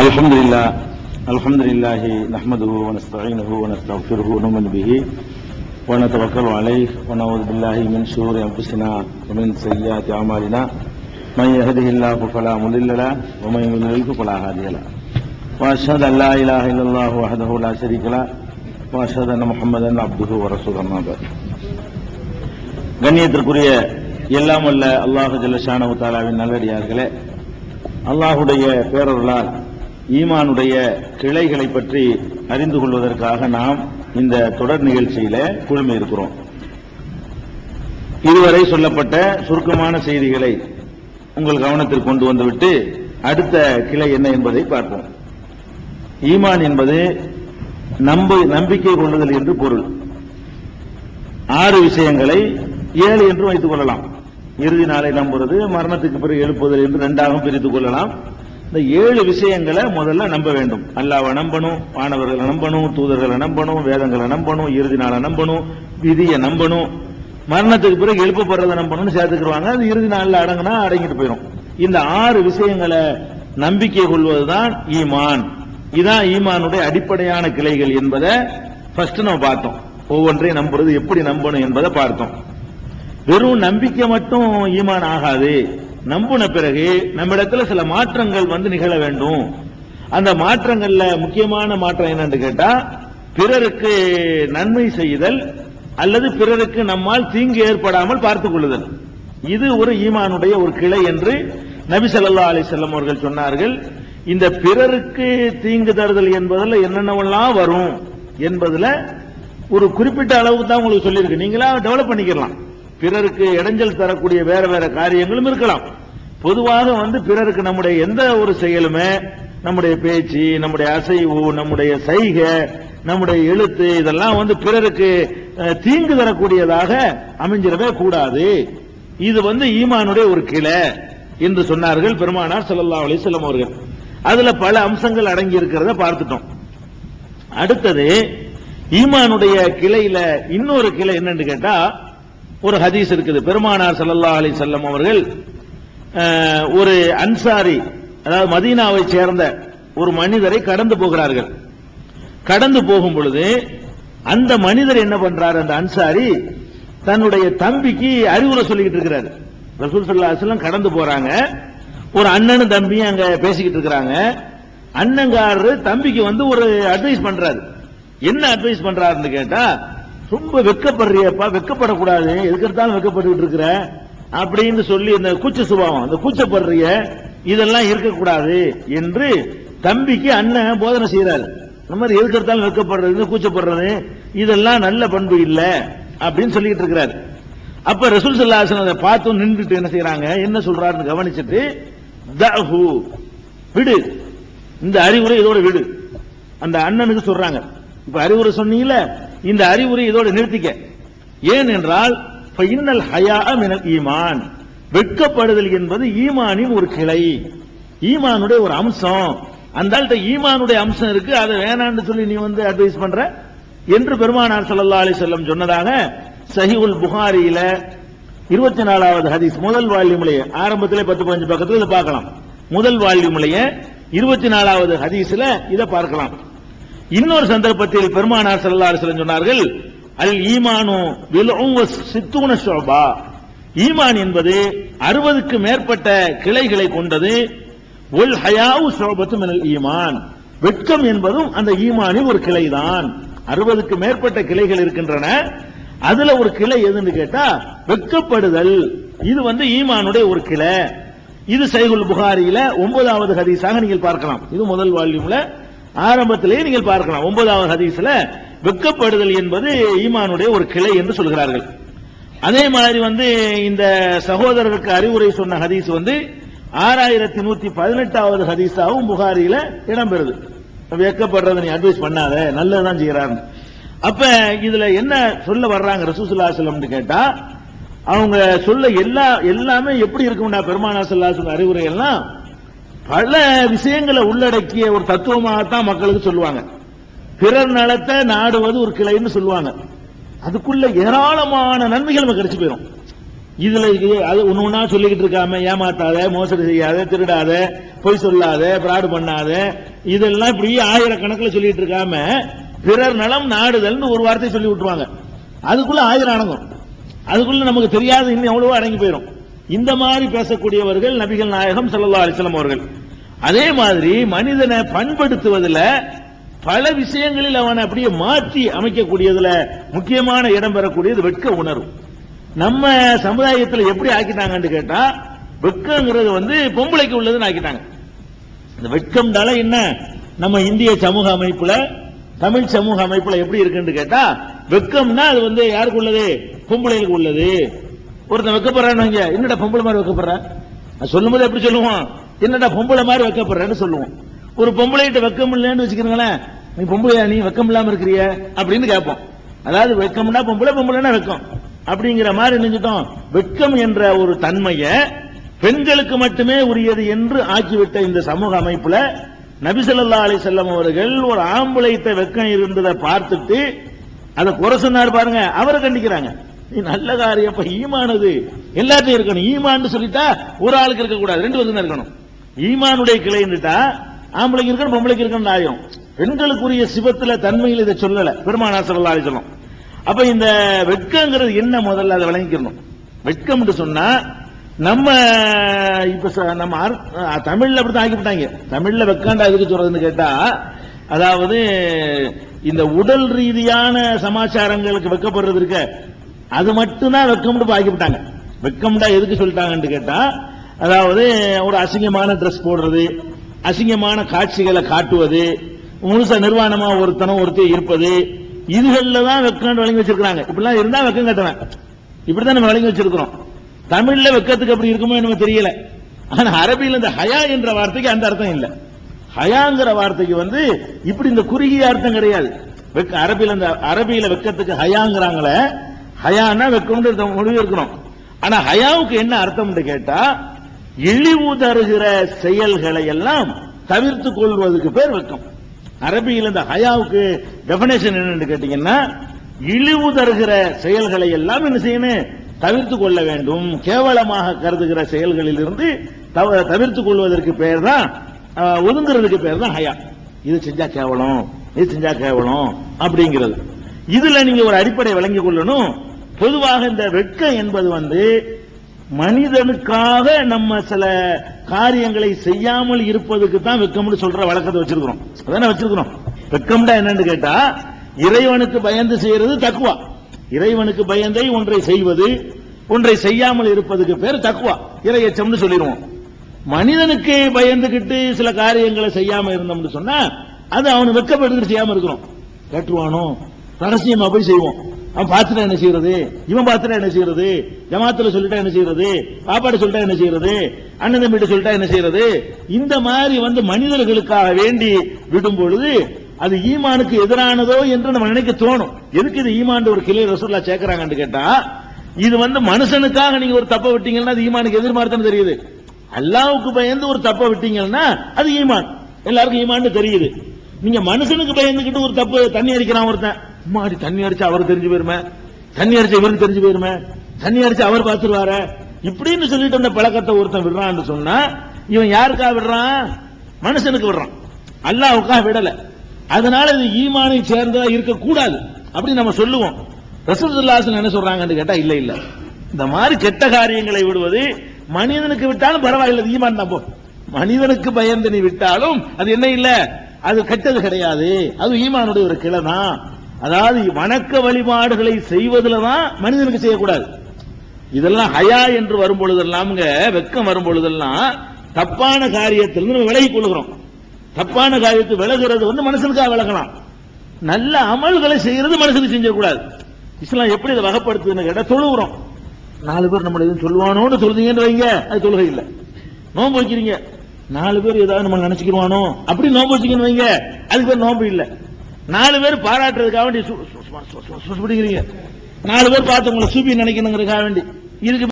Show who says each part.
Speaker 1: الحمد لله نحمده ونستعينه ونستغفره ونؤمن به ونتوكل عليه ونعوذ بالله من شرور انفسنا ومن سيئات اعمالنا من يهده الله فلا مضل له ومن يضلل فلا هادي له واشهد ان لا اله الا الله وحده لا شريك له واشهد ان محمدا عبده ورسوله اما بعد. கண்ணியத்திற்குரிய எல்லாம் வல்ல அல்லாஹ் ஜல்ல ஷானஹு தஆலாவின் நல்லடியார்களே, அல்லாஹுடைய பேரருளால் ஈமானுடைய கிளைகளை பற்றி அறிந்து கொள்வதற்காக நாம் இந்த தொடர் நிகழ்ச்சியில குழுமி இருக்கிறோம். இதுவரை சொல்லப்பட்ட சுருக்கமான செய்திகளை உங்கள் கவனத்தில் கொண்டு வந்துவிட்டு அடுத்த கிளை என்ன என்பதை பார்ப்போம். ஈமான் என்பது நம்பிக்கை கொள்ளுதல் என்று பொருள். 6 விஷயங்களை 7 என்று வைத்துக் கொள்ளலாம். இறுதி நாளை நம்புறது, மரணத்துக்கு பிறகு எழுப்புதல் என்று 2ஆக பிரித்துக் கொள்ளலாம். இந்த 7 விஷயங்களை முதல்ல நம்ப வேண்டும். அல்லாஹ்வை நம்பணும், வானவர்களை நம்பணும், தூதர்களை நம்பணும், வேதங்களை நம்பணும், இறுதி நாளை நம்பணும், விதியை நம்பணும், மரணத்துக்கு பிறகு எழுப்பப்படுறதை நம்பணும்னு சேர்த்துக்குருவாங்க. அது இறுதி நாளில் அடங்கினா அடங்கிட்டு போயிடும். இந்த 6 விஷயங்களை நம்பிக்கை கொள்வதுதான் ஈமான். இதுதான் ஈமானுடைய அடிப்படையான கிளைகள் என்பதை ஃபர்ஸ்ட் நம்ம பார்த்தோம். ஒவ்வொன்றையும் நம்புறது எப்படி நம்பணும் என்பதை பார்த்தோம். வெறும் நம்பிக்கை மட்டும் ஈமான் ஆகாது. நம்பின பிறகு நம்மிடத்துல சில மாற்றங்கள் நிகழ வேண்டும். அந்த மாற்றங்கள்ல முக்கியமான மாற்றம் என்னன்னு கேட்டா, பிறருக்கு நன்மை செய்தல் அல்லது பிறருக்கு நம்மால் தீங்கு ஏற்படாமல் பார்த்துக் கொள்ளுதல். இது ஒரு ஈமானுடைய ஒரு கிளை என்று நபி ஸல்லல்லாஹு அலைஹி வஸல்லம் அவர்கள் சொன்னார்கள். இந்த பிறருக்கு தீங்கு தருதல் என்பதில் என்னென்னவெல்லாம் வரும் என்பதுல ஒரு குறிப்பிட்ட அளவுக்கு தான் உங்களுக்கு சொல்லியிருக்கு. நீங்களா டெவலப் பண்ணிக்கலாம். பிறருக்கு இடைஞ்சல் தரக்கூடிய வேற வேற காரியங்களும் இருக்கலாம். பொதுவாக பிறருக்கு நம்முடைய எந்த ஒரு செயலுமே, நம்முடைய பேச்சு, நம்முடைய அசைவு, நம்முடைய சைகை, நம்முடைய எழுத்து, இதெல்லாம் பிறருக்கு தீங்கு தரக்கூடியதாக அமைஞ்சிடவே கூடாது. இது ஈமானுடைய ஒரு கிளை என்று சொன்னார்கள் பெருமானார் ஸல்லல்லாஹு அலைஹி வஸல்லம் அவர்கள். அதுல பல அம்சங்கள் அடங்கி இருக்கிறத பார்த்துட்டோம். அடுத்தது ஈமானுடைய கிளையில இன்னொரு கிளை என்னன்னு கேட்டா, ஒரு ஹதீஸ் இருக்குது. பெருமானார் ஸல்லல்லாஹு அலைஹி வஸல்லம் அவர்கள் ஒரு அன்சாரி, அதாவது மதீனாவை சேர்ந்த ஒரு மனிதரை கடந்து போகிறார்கள். கடந்து போகும் பொழுது அந்த மனிதர் என்ன பண்றாரு, அந்த அன்சாரி தன்னுடைய தம்பிக்கு அறிவுரை சொல்லிக்கிட்டு இருக்கிறாரு. ரசூல் ஸல்லல்லாஹு அலைஹி வஸல்லம் கடந்து போறாங்க. ஒரு அண்ணனும் தம்பியும் அங்க பேசிக்கிட்டு இருக்கிறாங்க. அண்ணங்காரரு தம்பிக்கு ஒரு அட்வைஸ் பண்றாரு. என்ன அட்வைஸ் பண்றாருன்னு கேட்டா, ரொம்ப வெக்கப்படுறியப்பா, வெக்கப்படக்கூடாது, எதுக்கெடுத்தாலும் வெக்கப்பட்டு இருக்கிற அப்படின்னு சொல்லி இந்த கூச்ச சுபாவம், இந்த கூச்சப்படுறிய இதெல்லாம் இருக்கக்கூடாது என்று தம்பிக்கு அண்ணன் போதனை செய்யறாரு. இந்த மாதிரி எதுக்கெடுத்தாலும் வெக்கப்படுறது, கூச்சப்படுறது இதெல்லாம் நல்ல பண்பு இல்ல அப்படின்னு சொல்லிட்டு இருக்கிறாரு. அப்ப ரசூல் ஸல்லல்லாஹு அலைஹி வஸல்லம் அதை பார்த்து நின்றுட்டு என்ன செய்யறாங்க, என்ன சொல்றாருன்னு கவனிச்சுட்டு, தஹு விடு, இந்த அறிவுரை இதோட விடு, அந்த அண்ணனுக்கு சொல்றாங்க. இப்ப அறிவுரை சொன்னீங்கல, இந்த அறிவுரை இதோட நிறுத்திக்க. ஏன் என்றால், இன்னல் ஹயாஅ மினல் ஈமான், வெட்கப்படுதல் என்பது ஈமானின் ஒரு கிளை, ஈமானுடைய ஒரு அம்சம். அந்த ஈமானுடைய அம்சம் இருக்கு, அதை வேணான்னு சொல்லி நீ அட்வைஸ் பண்ற என்று பெருமானார் ஸல்லல்லாஹு அலைஹி வஸல்லம் சொன்னதாக சஹீஹுல் புகாரியில 24வது ஹதீஸ், முதல் வால்யூம்லயே ஆரம்பத்திலே 10-15 பக்கத்துல இதை பார்க்கலாம். முதல் வால்யூம்லயே 24வது ஹதீஸ்ல இதை பார்க்கலாம். இன்னொரு சந்தர்ப்பத்தில் பெருமானார் ஸல்லல்லாஹு அலைஹி வஸல்லம் சொன்னார்கள், அல் ஈமானு பில்உம் வ60 ஷுபா, ஈமான் என்பது 60க்கு மேற்பட்ட கிளைகளை கொண்டது. வல் ஹயாஉ ஷுபத்து மினல் ஈமான், வெட்கம் என்பதும் அந்த ஈமானின் ஒரு கிளைதான். 60க்கு மேற்பட்ட கிளைகள் இருக்கின்றன. அதுல ஒரு கிளை எதுன்னு கேட்டா வெட்கப்படுதல். இது ஈமானுடைய ஒரு கிளை. இது சஹீஹுல் புகாரியில 9வது ஹதீஸாக நீங்கள் பார்க்கலாம். இது முதல் வால்யூம்ல ஆரம்பத்திலேயே நீங்கள் பார்க்கலாம். 9வது ஹதீஸ்ல வெட்கப்படுதல் என்பது ஈமானுடைய ஒரு கிளை என்று சொல்கிறார்கள். அதே மாதிரி இந்த சகோதரருக்கு அறிவுரை சொன்ன ஹதீஸ் 6118வது ஹதீஸாகவும் புகாரியில இடம்பெறுது. வெட்கப்படுறதை நீ அட்வைஸ் பண்ணாத, நல்லதுதான் செய்யறாரு. அப்ப இதுல என்ன சொல்ல வர்றாங்க ரசூல் ஸல்லல்லாஹு அலைஹி வஸல்லம் கேட்டா, அவங்க சொல்ல எல்லாமே எப்படி இருக்கும்னா, பெருமானார் ஸல்லல்லாஹு அலைஹி வஸல்லம் அறிவுரை எல்லாம் பல விஷயங்களை உள்ளடக்கிய ஒரு தத்துவமாகத்தான் மக்களுக்கு சொல்லுவாங்க. பிறர் நலத்தை நாடுவது ஒரு கிளைன்னு சொல்லுவாங்க. அதுக்குள்ள ஏராளமான நன்மைகள் நமக்கு கிடைச்சு போயிடும். இதுல அது ஒண்ணு சொல்லிக்கிட்டு இருக்காம ஏமாத்தாத, மோசடி செய்யாத, திருடாத, பொய் சொல்லாத, பிராடு பண்ணாத, இதெல்லாம் இப்படி ஆயிரக்கணக்கில் சொல்லிட்டு இருக்காம பிறர் நலம் நாடுதல் ஒரு வார்த்தை சொல்லி விட்டுருவாங்க. அதுக்குள்ள 1000 அடங்கும். அதுக்குள்ள நமக்கு தெரியாத இன்னும் எவ்வளவோ அடங்கி போயிடும். இந்த மாதிரி பேசக்கூடியவர்கள் நபிகள் நாயகம் ஸல்லல்லாஹு அலைஹி வஸல்லம் அவர்கள். அதே மாதிரி மனிதனை பண்படுத்துவதில் பல விஷயங்களில் அவனை அப்படியே மாற்றி அமைக்கக்கூடியதுல முக்கியமான இடம் பெறக்கூடியது வெட்க உணர்வு. நம்ம சமுதாயத்தில் எப்படி ஆக்கிட்டாங்கன்னு கேட்டா, வெட்கங்கிறது பொம்பளைக்கு உள்ளதுன்னு ஆக்கிட்டாங்க. இந்த வெட்கம்னால என்ன, நம்ம இந்திய சமூக அமைப்புல, தமிழ் சமூக அமைப்புல எப்படி இருக்குன்னு கேட்டா, வெட்கம்னா அது யாருக்கு உள்ளது, பொம்பளைகளுக்கு உள்ளது. ஒருத்தன் வெக்கப்படுறான்னு, என்னடா பொம்பளை மாதிரி வெக்கப்படுற, சொல்லும் போது எப்படி சொல்லுவோம், என்னடா பொம்பளை மாதிரி வெக்கப்படுறேன்னு சொல்லுவோம். ஒரு பொம்பளைகிட்ட வெக்கம் இல்லைன்னு வச்சுக்கிறீங்களேன், நீ பொம்பளையா, நீ வெக்கம் இல்லாம இருக்கிறிய அப்படின்னு கேட்போம். அதாவது வெக்கம்னா பொம்பளை, பொம்பளைனா வெக்கம் அப்படிங்கிற மாதிரி நினைச்சிட்டோம். வெட்கம் என்ற ஒரு தன்மையை பெண்களுக்கு மட்டுமே உரியது என்று ஆக்கிவிட்ட இந்த சமூக அமைப்புல நபி ஸல்லல்லாஹு அலைஹி வஸல்லம் அவர்கள் ஒரு ஆம்பளைட்ட வெக்கம் இருந்ததை பார்த்துட்டு அதை குறை சொன்னார் பாருங்க, அவரை கண்டிக்கிறாங்க. நீ நல்ல காரியம், ஈமானது எல்லாத்தையும் இருக்கணும். ஈமான்னு சொல்லிட்டா ஒரு ஆளுக்கு இருக்க கூடாது, 2 பேருக்கு இருக்கணும். ஈமானுடைய கிளைன்னுட்டா ஆம்பளைக்கு இருக்கணும், பொம்பளைக்கு இருக்கணும் ஆயிரும். பெண்களுக்குரிய சிவத்துல தன்மையில் இதை சொல்லல பெருமானார் ஸல்லல்லாஹு அலைஹி வஸல்லம். அப்ப இந்த வெட்கங்கிறது என்ன, முதல்ல அதை விளங்கிக்கணும். வெட்கம் சொன்னா நம்ம இப்ப நம்ம தமிழ்ல அப்படித்தான் ஆக்கிவிட்டாங்க. தமிழ்ல வெக்காண்டா எதுக்கு சொல்றதுன்னு கேட்டா, அதாவது இந்த உடல் ரீதியான சமாச்சாரங்களுக்கு வெக்கப்படுறது இருக்க, அது மட்டும்தான் வெக்கம்னு ஆக்கிவிட்டாங்க. வெக்கம்டா எதுக்கு சொல்லிட்டாங்கன்னு கேட்டா, அதாவது ஒரு அசிங்கமான ட்ரெஸ் போடுறது, அசிங்கமான காட்சிகளை காட்டுவது, முழுசா நிர்வாணமா ஒருத்தனும் ஒருத்தர் இருப்பது, இதுகள்ல தான் வெக்கம் வழங்கி வச்சிருக்காங்க. இப்படிலாம் இருந்தா வெக்கம் கட்டுவேன், இப்படிதான் நம்ம வழங்கி வச்சிருக்கிறோம். தமிழ்ல வெக்கத்துக்கு அப்படி இருக்குமோ என்னமோ தெரியல. ஆனா அரபியில் இந்த ஹயா என்ற வார்த்தைக்கு அந்த அர்த்தம் இல்ல. ஹயாங்கிற வார்த்தைக்கு இப்படி இந்த குறுகிய அர்த்தம் கிடையாது. அரபியில வெக்கத்துக்கு ஹயாங்கிறாங்களே, ஹயானா வெக்கம்னு முடிவு இருக்கிறோம். ஆனா ஹயாவுக்கு என்ன அர்த்தம் கேட்டா, இழிவு தருகிற செயல்களை எல்லாம் தவிர்த்து கொள்வதற்கு பேர் வெக்கம். அரபியில் இந்த ஹயாவுக்கு டெபினேஷன் என்னன்னு கேட்டீங்கன்னா, இழிவு தருகிற செயல்களை எல்லாம் என்ன செய்யணும், தவிர்த்து கொள்ள வேண்டும். கேவலமாக கருதுகிற செயல்களில் இருந்து தவிர்த்து கொள்வதற்கு பேர் தான், ஒதுங்கிறதுக்கு பேர் தான் ஹயா. இது செஞ்சா கேவலம், இது செஞ்சா கேவலம் அப்படிங்கிறது. இதுல நீங்க ஒரு அடிப்படை விளங்கிக் கொள்ளணும். பொதுவாக இந்த வெட்கம் என்பது மனிதனுக்காக நம்ம சில காரியங்களை செய்யாமல் இருப்பதுக்கு தான் வெக்கம்னு சொல்ற வழக்கத்தை வச்சிருக்கிறோம். அதான வச்சிருக்கிறோம். வெக்கம்டா என்னன்னு கேட்டா, இறைவனுக்கு பயந்து செய்யறது தக்வா. இறைவனுக்கு பயந்தை ஒன்றை செய்வது, ஒன்றை செய்யாமல் இருப்பதுக்கு பேர் தக்வா, இறையச்சம்னு சொல்லிடுவோம். மனிதனுக்கு பயந்துகிட்டு சில காரியங்களை செய்யாம இருந்தோம்னு சொன்னா அது அவனு வெக்கப்பட்டு செய்யாம இருக்கிறோம். கேட்டுவானோ ரகசியமா போய் செய்வோம். அவன் பார்த்துட்டா என்ன செய்யறது, இவன் பார்த்துட்டா என்ன செய்யறது, ஜமாத்துல சொல்லிட்டா என்ன செய்யறது, பாப்பாடு சொல்லிட்டா என்ன செய்யறது, அண்ணன் தம்பிட்ட சொல்லிட்டா என்ன செய்யறது, இந்த மாதிரி மனிதர்களுக்காக வேண்டி விடும் பொழுது அது ஈமானுக்கு எதிரானதோ என்று நம்ம நினைக்க தோணும். எதுக்கு இது ஈமான் ஒரு கிளை ரசூலுல்லாஹ் சேர்க்கிறாங்கன்னு கேட்டா, இது மனுஷனுக்காக நீங்க ஒரு தப்ப விட்டீங்கன்னா அது ஈமானுக்கு எதிர்மார்த்தம் தெரியுது. அல்லாஹ்வுக்கு பயந்து ஒரு தப்ப விட்டீங்கன்னா அது ஈமான், எல்லாருக்கும் ஈமான் தெரியுது. நீங்க மனுஷனுக்கு பயந்துகிட்டு ஒரு தப்பு, தண்ணி அடிக்கிறான் ஒருத்தன், மாடி தண்ணி அடிச்சு அவர் தெரிஞ்சு போயிருமே, தண்ணி அடிச்சு இவருக்கு தெரிஞ்சு போயிருமே, தண்ணி அடிச்சு அவர் பார்த்துருவார, இப்படின்னு சொல்லிட்டு அந்த பழக்கத்தை ஒருத்தன் விடுறான்னு சொன்னா இவன் யாருக்காக விடுறான், மனுஷனுக்கு விடுறான், அல்லாஹ்வுக்காக விடல. அதனால இது ஈமானை சேர்ந்ததா இருக்கக்கூடாது அப்படி நம்ம சொல்லுவோம். ரசூலுல்லாஹ் என்ன சொல்றாங்கன்னு கேட்டா, இல்ல இல்ல, இந்த மாதிரி கெட்ட காரியங்களை விடுவது மனிதனுக்கு விட்டாலும் பரவாயில்லை, ஈமான் தான். மனிதனுக்கு பயந்து நீ விட்டாலும் அது என்ன இல்ல, அது கெட்டது கிடையாது, அது ஈமானுடைய ஒரு கிளை தான். அதாவது வணக்க வழிபாடுகளை செய்வதில் தான் மனிதனுக்கு செய்யக்கூடாது. இதெல்லாம் ஹயா என்று வரும் பொழுதெல்லாம், வெக்கம் வரும் பொழுதெல்லாம் தப்பான காரியத்திலிருந்து நம்ம விலகிக் கொள்கிறோம். தப்பான காரியத்தை விலகிறது மனுஷனுக்காக விலகலாம். நல்ல அமல்களை செய்யறது மனுஷனுக்கு செஞ்சக்கூடாது. இஸ்லாம் எப்படி இதை வகைப்படுத்துதுன்னு கேட்டா, தொழுகிறோம், 4 பேர் நம்மள எதுவும் சொல்லுவானோன்னு சொல்றீங்கன்னு வைங்க, அது தொழுகை இல்லை. நோன்பு வைக்கிறீங்க, 4 பேர் ஏதாவது நம்ம நினைச்சுக்கிடுவானோ அப்படி நோன்பு வச்சுக்கன்னு வைங்க, அதுக்கு பேர் நோன்பு இல்லை. 4 பேர் பாராட்டுறதுக்காக வேண்டி பிடிக்கிறீங்க, 4 பேர் பார்த்து உங்களை சூப்பி நினைக்கணுங்கிறதுக்காக வேண்டி இதுக்கு